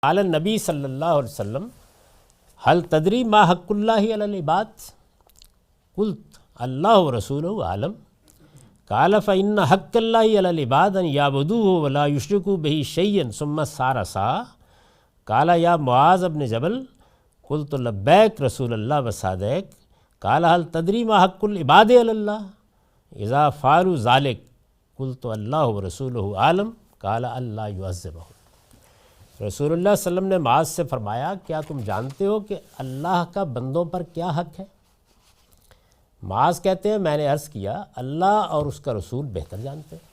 قال النبی صلی اللہ علیہ وسلم حل تدری ما حق اللہ علی العباد قلت اللہ ورسولہ عالم قال فإن حق اللہ علی العباد ان یعبدوہ ولا یشرکوا بہ شیئا ثم سار ساعة قال یا معاذ بن جبل قلت لبیک رسول اللہ وصادق قال حل تدری ما حق العباد علی اللہ اذا فعلوا ذلک قلت اللہ ورسولہ عالم قال اللہ یعذبہ۔ رسول اللہ صلی اللہ علیہ وسلم نے معاذ سے فرمایا کیا تم جانتے ہو کہ اللہ کا بندوں پر کیا حق ہے؟ معاذ کہتے ہیں میں نے عرض کیا اللہ اور اس کا رسول بہتر جانتے ہیں۔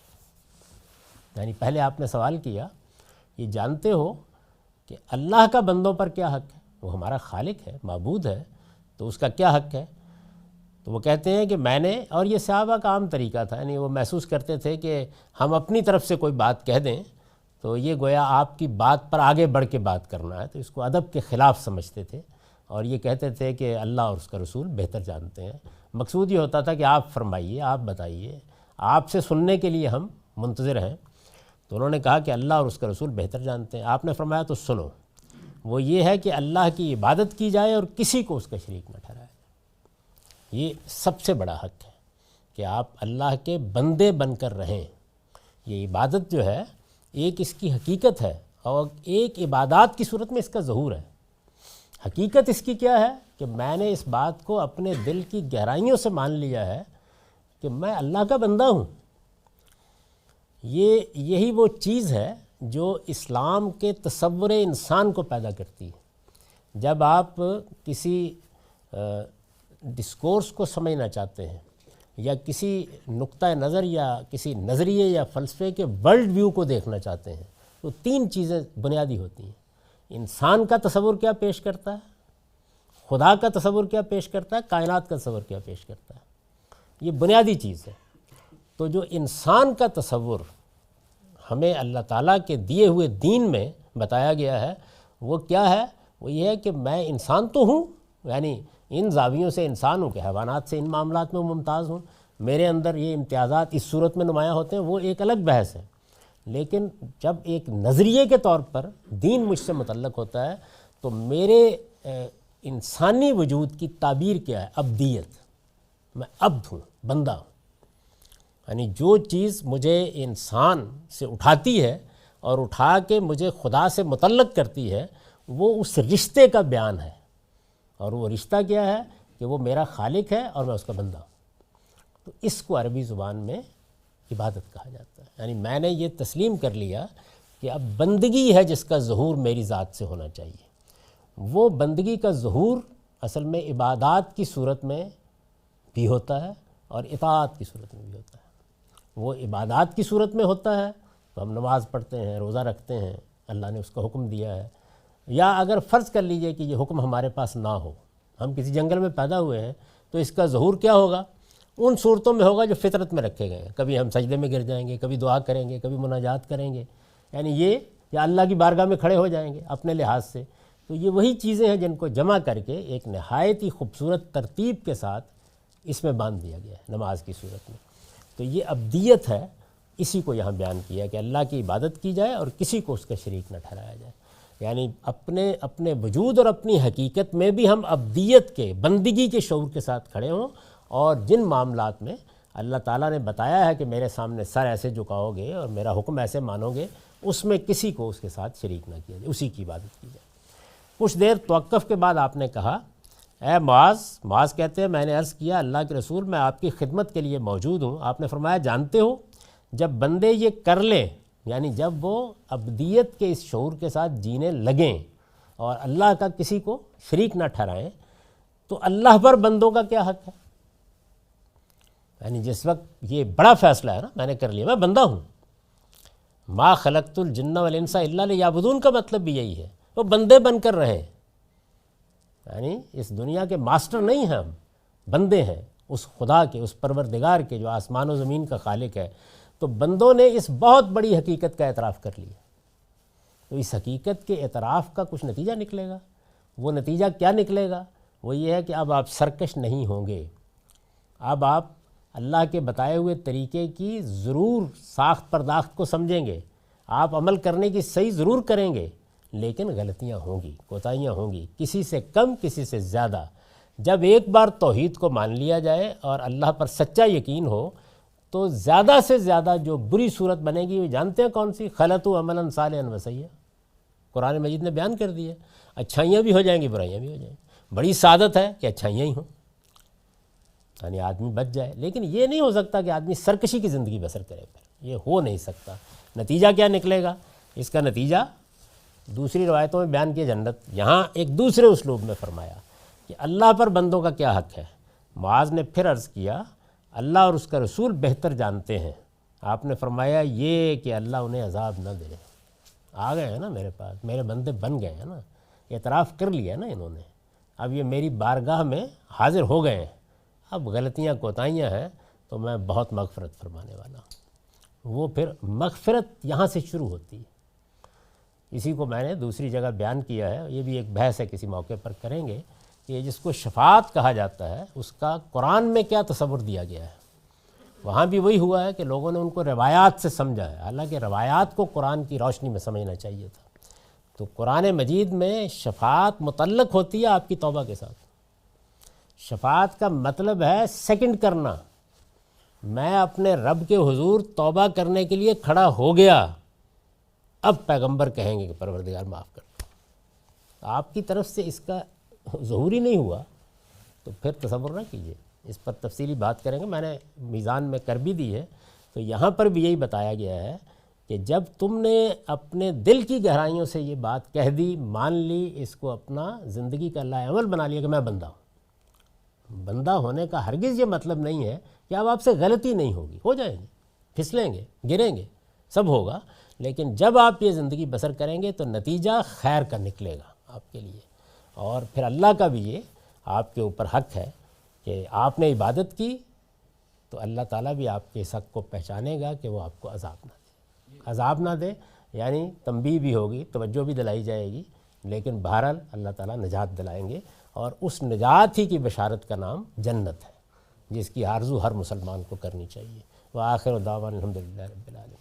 یعنی پہلے آپ نے سوال کیا یہ جانتے ہو کہ اللہ کا بندوں پر کیا حق ہے؟ وہ ہمارا خالق ہے، معبود ہے، تو اس کا کیا حق ہے؟ تو وہ کہتے ہیں کہ میں نے، اور یہ صحابہ کا عام طریقہ تھا، یعنی وہ محسوس کرتے تھے کہ ہم اپنی طرف سے کوئی بات کہہ دیں تو یہ گویا آپ کی بات پر آگے بڑھ کے بات کرنا ہے، تو اس کو ادب کے خلاف سمجھتے تھے اور یہ کہتے تھے کہ اللہ اور اس کا رسول بہتر جانتے ہیں۔ مقصود یہ ہوتا تھا کہ آپ فرمائیے، آپ بتائیے، آپ سے سننے کے لیے ہم منتظر ہیں۔ تو انہوں نے کہا کہ اللہ اور اس کا رسول بہتر جانتے ہیں۔ آپ نے فرمایا تو سنو، وہ یہ ہے کہ اللہ کی عبادت کی جائے اور کسی کو اس کا شریک نہ ٹھہرایا جائے۔ یہ سب سے بڑا حق ہے کہ آپ اللہ کے بندے بن کر رہیں۔ یہ عبادت جو ہے ایک اس کی حقیقت ہے اور ایک عبادات کی صورت میں اس کا ظہور ہے۔ حقیقت اس کی کیا ہے کہ میں نے اس بات کو اپنے دل کی گہرائیوں سے مان لیا ہے کہ میں اللہ کا بندہ ہوں۔ یہی وہ چیز ہے جو اسلام کے تصور انسان کو پیدا کرتی ہے۔ جب آپ کسی ڈسکورس کو سمجھنا چاہتے ہیں یا کسی نقطہ نظر یا کسی نظریے یا فلسفے کے ورلڈ ویو کو دیکھنا چاہتے ہیں تو تین چیزیں بنیادی ہوتی ہیں۔ انسان کا تصور کیا پیش کرتا ہے، خدا کا تصور کیا پیش کرتا ہے، کائنات کا تصور کیا پیش کرتا ہے، یہ بنیادی چیز ہے۔ تو جو انسان کا تصور ہمیں اللہ تعالیٰ کے دیے ہوئے دین میں بتایا گیا ہے وہ کیا ہے؟ وہ یہ ہے کہ میں انسان تو ہوں، یعنی ان زاویوں سے انسان ہوں کہ حیوانات سے ان معاملات میں ممتاز ہوں، میرے اندر یہ امتیازات اس صورت میں نمایاں ہوتے ہیں، وہ ایک الگ بحث ہے۔ لیکن جب ایک نظریے کے طور پر دین مجھ سے متعلق ہوتا ہے تو میرے انسانی وجود کی تعبیر کیا ہے؟ عبدیت۔ میں عبد ہوں، بندہ ہوں۔ یعنی جو چیز مجھے انسان سے اٹھاتی ہے اور اٹھا کے مجھے خدا سے متعلق کرتی ہے وہ اس رشتے کا بیان ہے، اور وہ رشتہ کیا ہے کہ وہ میرا خالق ہے اور میں اس کا بندہ ہوں۔ تو اس کو عربی زبان میں عبادت کہا جاتا ہے۔ یعنی میں نے یہ تسلیم کر لیا کہ اب بندگی ہے جس کا ظہور میری ذات سے ہونا چاہیے۔ وہ بندگی کا ظہور اصل میں عبادات کی صورت میں بھی ہوتا ہے اور اطاعت کی صورت میں بھی ہوتا ہے۔ وہ عبادات کی صورت میں ہوتا ہے تو ہم نماز پڑھتے ہیں، روزہ رکھتے ہیں، اللہ نے اس کا حکم دیا ہے۔ یا اگر فرض کر لیجئے کہ یہ حکم ہمارے پاس نہ ہو، ہم کسی جنگل میں پیدا ہوئے ہیں، تو اس کا ظہور کیا ہوگا؟ ان صورتوں میں ہوگا جو فطرت میں رکھے گئے ہیں۔ کبھی ہم سجدے میں گر جائیں گے، کبھی دعا کریں گے، کبھی مناجات کریں گے، یعنی یہ یا اللہ کی بارگاہ میں کھڑے ہو جائیں گے اپنے لحاظ سے۔ تو یہ وہی چیزیں ہیں جن کو جمع کر کے ایک نہایت ہی خوبصورت ترتیب کے ساتھ اس میں باندھ دیا گیا ہے نماز کی صورت میں۔ تو یہ عبدیت ہے، اسی کو یہاں بیان کیا کہ اللہ کی عبادت کی جائے اور کسی کو اس کا شریک نہ ٹھہرایا جائے۔ یعنی اپنے وجود اور اپنی حقیقت میں بھی ہم عبدیت کے، بندگی کے شعور کے ساتھ کھڑے ہوں، اور جن معاملات میں اللہ تعالیٰ نے بتایا ہے کہ میرے سامنے سر ایسے جھکاؤ گے اور میرا حکم ایسے مانو گے، اس میں کسی کو اس کے ساتھ شریک نہ کیا جائے، اسی کی عبادت کی جائے۔ کچھ دیر توقف کے بعد آپ نے کہا اے معاذ کہتے ہیں میں نے عرض کیا اللہ کے رسول میں آپ کی خدمت کے لیے موجود ہوں۔ آپ نے فرمایا جانتے ہو جب بندے یہ کر لیں، یعنی جب وہ عبدیت کے اس شعور کے ساتھ جینے لگیں اور اللہ کا کسی کو شریک نہ ٹھہرائیں، تو اللہ پر بندوں کا کیا حق ہے؟ یعنی جس وقت یہ بڑا فیصلہ ہے نا، میں نے کر لیا، میں بندہ ہوں، ما خلقت الجن والانس الا لیعبدون کا مطلب بھی یہی ہے، وہ بندے بن کر رہیں۔ یعنی اس دنیا کے ماسٹر نہیں ہیں ہم، بندے ہیں اس خدا کے، اس پروردگار کے جو آسمان و زمین کا خالق ہے۔ تو بندوں نے اس بہت بڑی حقیقت کا اعتراف کر لیا، تو اس حقیقت کے اعتراف کا کچھ نتیجہ نکلے گا۔ وہ نتیجہ کیا نکلے گا؟ وہ یہ ہے کہ اب آپ سرکش نہیں ہوں گے، اب آپ اللہ کے بتائے ہوئے طریقے کی ضرور ساخت پرداخت کو سمجھیں گے، آپ عمل کرنے کی صحیح ضرور کریں گے، لیکن غلطیاں ہوں گی، کوتاہیاں ہوں گی، کسی سے کم کسی سے زیادہ۔ جب ایک بار توحید کو مان لیا جائے اور اللہ پر سچا یقین ہو تو زیادہ سے زیادہ جو بری صورت بنے گی وہ جانتے ہیں کون سی؟ خلطوا عملا صالحا وسیئا، قرآن مجید نے بیان کر دیا۔ اچھائیاں بھی ہو جائیں گی، برائیاں بھی ہو جائیں گی۔ بڑی سعادت ہے کہ اچھائیاں ہی ہوں، یعنی آدمی بچ جائے، لیکن یہ نہیں ہو سکتا کہ آدمی سرکشی کی زندگی بسر کرے، پھر یہ ہو نہیں سکتا۔ نتیجہ کیا نکلے گا؟ اس کا نتیجہ دوسری روایتوں میں بیان کیا جنت، یہاں ایک دوسرے اسلوب میں فرمایا کہ اللہ پر بندوں کا کیا حق ہے۔ معاذ نے پھر عرض کیا اللہ اور اس کا رسول بہتر جانتے ہیں۔ آپ نے فرمایا یہ کہ اللہ انہیں عذاب نہ دے، آ گئے ہیں نا میرے پاس، میرے بندے بن گئے ہیں نا، اعتراف کر لیا نا انہوں نے، اب یہ میری بارگاہ میں حاضر ہو گئے ہیں، اب غلطیاں کوتاہیاں ہیں تو میں بہت مغفرت فرمانے والا ہوں۔ وہ پھر مغفرت یہاں سے شروع ہوتی ہے۔ اسی کو میں نے دوسری جگہ بیان کیا ہے، یہ بھی ایک بحث ہے، کسی موقع پر کریں گے، کہ جس کو شفاعت کہا جاتا ہے اس کا قرآن میں کیا تصور دیا گیا ہے۔ وہاں بھی وہی ہوا ہے کہ لوگوں نے ان کو روایات سے سمجھا ہے، حالانکہ روایات کو قرآن کی روشنی میں سمجھنا چاہیے تھا۔ تو قرآن مجید میں شفاعت متعلق ہوتی ہے آپ کی توبہ کے ساتھ۔ شفاعت کا مطلب ہے سیکنڈ کرنا، میں اپنے رب کے حضور توبہ کرنے کے لیے کھڑا ہو گیا، اب پیغمبر کہیں گے کہ پروردگار معاف کر دو۔ آپ کی طرف سے اس کا ظہور ہی نہیں ہوا تو پھر تصور نہ کیجیے، اس پر تفصیلی بات کریں گے، میں نے میزان میں کر بھی دی ہے۔ تو یہاں پر بھی یہی بتایا گیا ہے کہ جب تم نے اپنے دل کی گہرائیوں سے یہ بات کہہ دی، مان لی، اس کو اپنا زندگی کا لائحہ عمل بنا لیا کہ میں بندہ ہوں۔ بندہ ہونے کا ہرگز یہ مطلب نہیں ہے کہ اب آپ سے غلطی نہیں ہوگی، ہو جائے گی، پھسلیں گے، گریں گے، سب ہوگا، لیکن جب آپ یہ زندگی بسر کریں گے تو نتیجہ خیر کا نکلے گا آپ کے لیے۔ اور پھر اللہ کا بھی یہ آپ کے اوپر حق ہے کہ آپ نے عبادت کی تو اللہ تعالیٰ بھی آپ کے اس حق کو پہچانے گا کہ وہ آپ کو عذاب نہ دے، عذاب نہ دے، یعنی تنبیہ بھی ہوگی، توجہ بھی دلائی جائے گی، لیکن بہرحال اللہ تعالیٰ نجات دلائیں گے، اور اس نجات ہی کی بشارت کا نام جنت ہے، جس کی آرزو ہر مسلمان کو کرنی چاہیے۔ وآخر دعوانا الحمدللہ رب العالمین۔